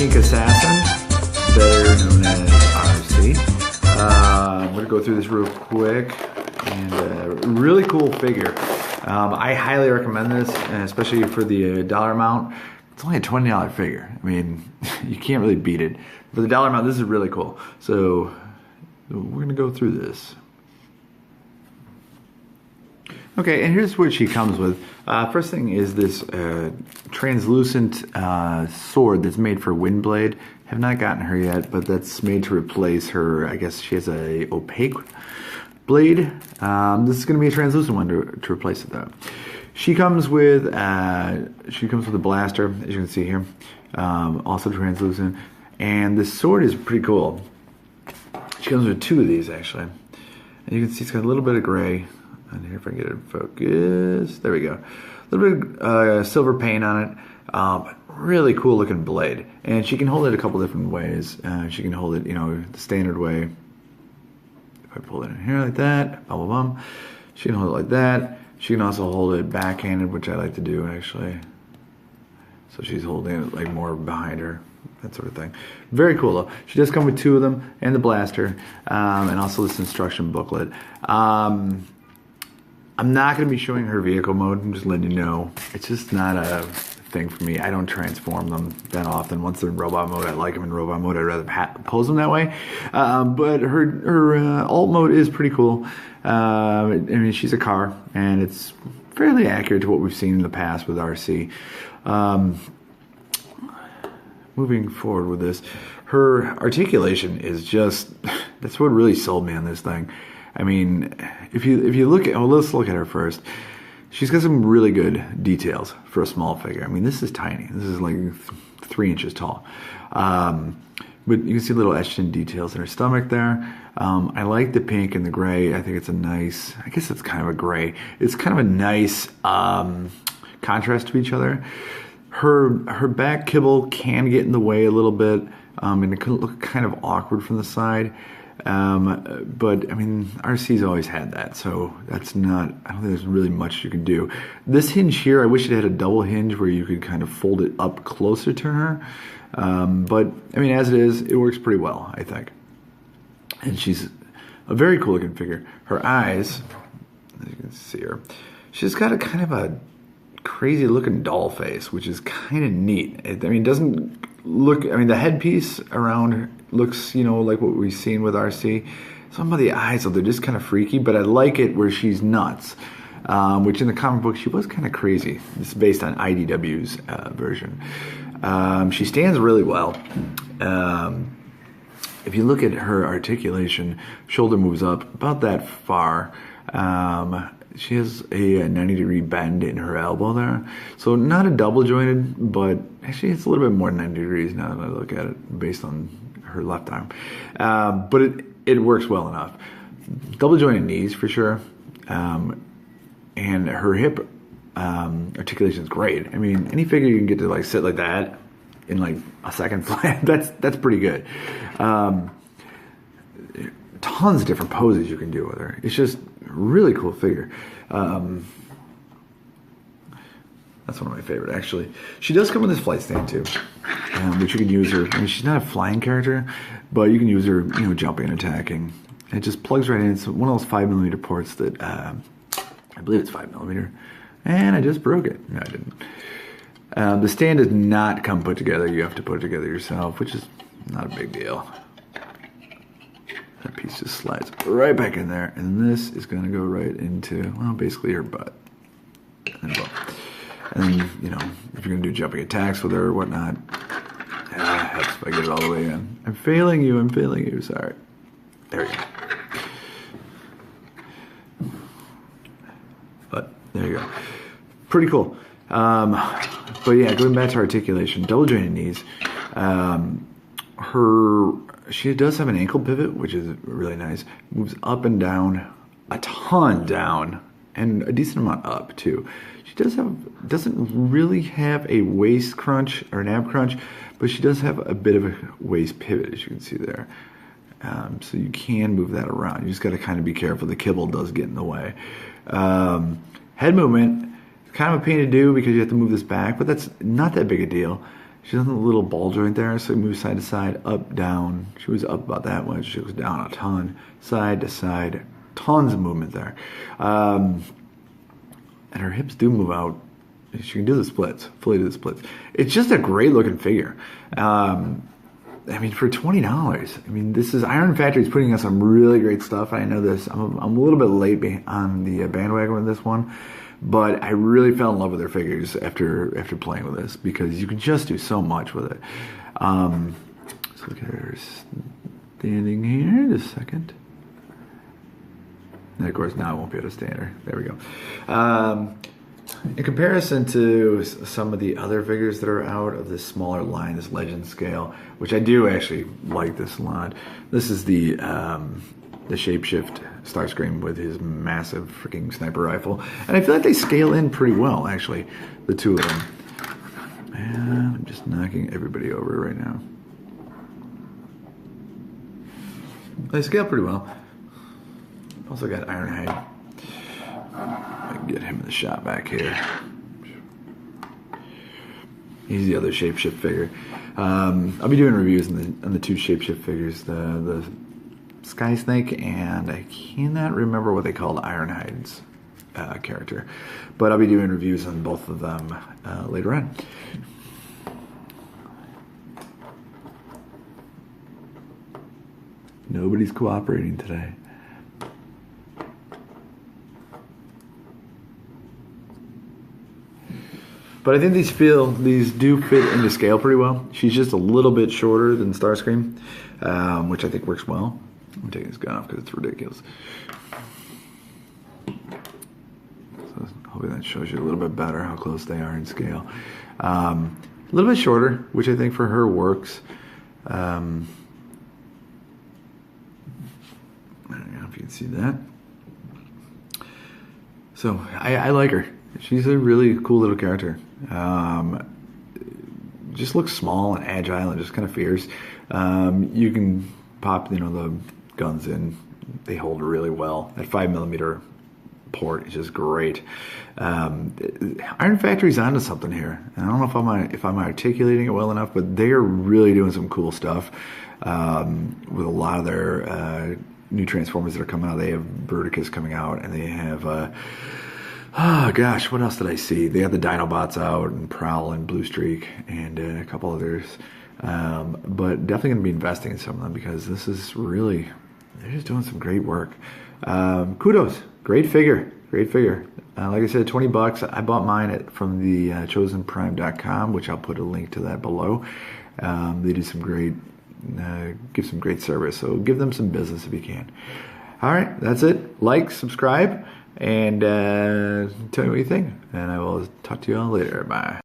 Pink Assassin, better known as RC. I'm going to go through this real quick, and really cool figure. I highly recommend this, especially for the dollar amount. It's only a $20 figure. I mean, you can't really beat it. For the dollar amount, this is really cool. So we're going to go through this. Okay, and here's what she comes with. First thing is this translucent sword that's made for Windblade. Have not gotten her yet, but that's made to replace her. I guess she has a opaque blade. This is going to be a translucent one to replace it though. She comes with a blaster, as you can see here, also translucent. And this sword is pretty cool. She comes with two of these actually, and you can see it's got a little bit of gray. And here, if I get it in focus, there we go. A little bit of silver paint on it. Really cool looking blade. And she can hold it a couple different ways. She can hold it, you know, the standard way. If I pull it in here like that, bum, bum, bum. She can hold it like that. She can also hold it backhanded, which I like to do actually. So she's holding it like more behind her, that sort of thing. Very cool though. She does come with two of them and the blaster, and also this instruction booklet. I'm not going to be showing her vehicle mode. I'm just letting you know. It's just not a thing for me. I don't transform them that often. Once they're in robot mode, I like them in robot mode. I'd rather pose them that way. But her alt mode is pretty cool. I mean, she's a car, and it's fairly accurate to what we've seen in the past with RC. Moving forward with this, her articulation is just, that's what really sold me on this thing. I mean, if you look at, well, let's look at her first. She's got some really good details for a small figure. I mean, this is tiny. This is like 3 inches tall. But you can see little etched in details in her stomach there. I like the pink and the gray. I think it's a nice, I guess it's kind of a gray. It's kind of a nice contrast to each other. Her back kibble can get in the way a little bit, and it could look kind of awkward from the side. But I mean, RC's always had that, so that's not, I don't think there's really much you can do. This hinge here, I wish it had a double hinge where you could kind of fold it up closer to her. But I mean, as it is, it works pretty well, I think. And she's a very cool looking figure. Her eyes, as you can see her, she's got a kind of a crazy looking doll face, which is kind of neat. I mean, it doesn't look, I mean, the headpiece around her looks, you know, like what we've seen with RC. Some of the eyes, they're just kind of freaky, but I like it where she's nuts, which in the comic book, she was kind of crazy. This is based on IDW's version. She stands really well. If you look at her articulation, shoulder moves up about that far. She has a 90-degree bend in her elbow there. So not a double jointed, but actually it's a little bit more than 90 degrees now that I look at it based on her left arm. But it works well enough. Double jointed knees for sure. And her hip articulation is great. I mean, any figure you can get to like sit like that in like a second flat, that's pretty good. Tons of different poses you can do with her. It's just a really cool figure. That's one of my favorite, actually. She does come with this flight stand too, which you can use her. I mean, she's not a flying character, but you can use her, you know, jumping and attacking. It just plugs right in. It's one of those 5mm ports that I believe it's 5mm, and I just broke it. No, I didn't. The stand does not come put together. You have to put it together yourself, which is not a big deal. That piece just slides right back in there, and this is going to go right into, well, basically her butt. And then, you know, if you're going to do jumping attacks with her or whatnot, helps if I get it all the way in. I'm failing you, sorry. There you go. But, there you go. Pretty cool. But yeah, going back to articulation, double jointed knees. She does have an ankle pivot, which is really nice. Moves up and down, a ton down, and a decent amount up too. She doesn't really have a waist crunch or an ab crunch, but she does have a bit of a waist pivot, as you can see there. So you can move that around. You just got to kind of be careful. The kibble does get in the way. Head movement, kind of a pain to do because you have to move this back, but that's not that big a deal. She does a little ball joint there, so it moves side to side, up, down. She was up about that much. She goes down a ton, side to side. Tons of movement there. And her hips do move out. She can do the splits, fully do the splits. It's just a great looking figure. I mean, for $20, I mean, this is Iron Factory's putting out some really great stuff. I know this. I'm a little bit late on the bandwagon with this one, but I really fell in love with their figures after playing with this because you can just do so much with it. Let's look at her standing here. Just a second. And of course, now I won't be able to stand her. There we go. In comparison to some of the other figures that are out of this smaller line, this Legend scale, which I do actually like this a lot. This is the Shapeshift Starscream with his massive freaking sniper rifle. And I feel like they scale in pretty well, actually, the two of them. And I'm just knocking everybody over right now. They scale pretty well. Also got Ironhide. I can get him in the shot back here. He's the other Shapeshift figure. I'll be doing reviews on the two Shapeshift figures, the Sky Snake, and I cannot remember what they called Ironhide's character. But I'll be doing reviews on both of them later on. Nobody's cooperating today. But I think these do fit into scale pretty well. She's just a little bit shorter than Starscream, which I think works well. I'm taking this gun off because it's ridiculous. So hopefully that shows you a little bit better how close they are in scale. A little bit shorter, which I think for her works. I don't know if you can see that. So I like her. She's a really cool little character. Just looks small and agile and just kind of fierce. You can pop, the guns in. They hold really well. That 5mm port is just great. Iron Factory's onto something here. And I don't know if I'm articulating it well enough, but they are really doing some cool stuff with a lot of their new Transformers that are coming out. They have Verticus coming out, and they have oh gosh, what else did I see? They have the Dinobots out, and Prowl and Blue Streak, and a couple others. But definitely going to be investing in some of them because this is really, they're just doing some great work. Kudos, great figure, great figure. Like I said, $20. I bought mine from the chosenprime.com, which I'll put a link to that below. They do some great, give some great service, so give them some business if you can. All right, that's it. Like, subscribe, and tell me what you think. And I will talk to you all later. Bye.